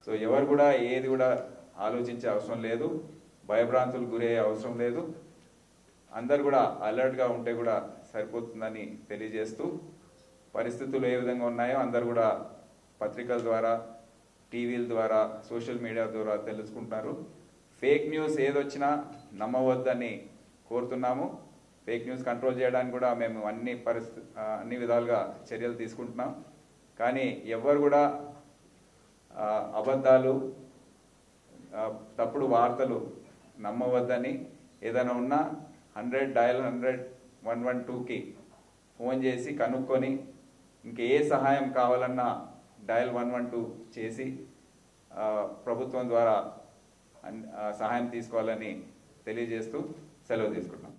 So ఎవరు కూడా ఏది కూడా ఆలోచించే అవసరం లేదు, భయభ్రాంతులకు గురయ్యే అవసరం లేదు. అందరు కూడా అలర్ట్గా ఉంటే కూడా సరిపోతుందని తెలియజేస్తూ, పరిస్థితులు ఏ విధంగా ఉన్నాయో అందరు కూడా పత్రికల ద్వారా, టీవీల ద్వారా, సోషల్ మీడియా ద్వారా తెలుసుకుంటున్నారు. ఫేక్ న్యూస్ ఏదొచ్చినా నమ్మవద్దని కోరుతున్నాము. ఫేక్ న్యూస్ కంట్రోల్ చేయడానికి కూడా మేము అన్ని విధాలుగా చర్యలు తీసుకుంటున్నాం. కానీ ఎవరు కూడా అబద్ధాలు, తప్పుడు వార్తలు నమ్మవద్దని, ఏదైనా ఉన్నా 100-112కి ఫోన్ చేసి కనుక్కొని, ఇంకే సహాయం కావాలన్నా డయల్ 112 చేసి ప్రభుత్వం ద్వారా సహాయం తీసుకోవాలని తెలియజేస్తూ సెలవు తీసుకుంటున్నాం.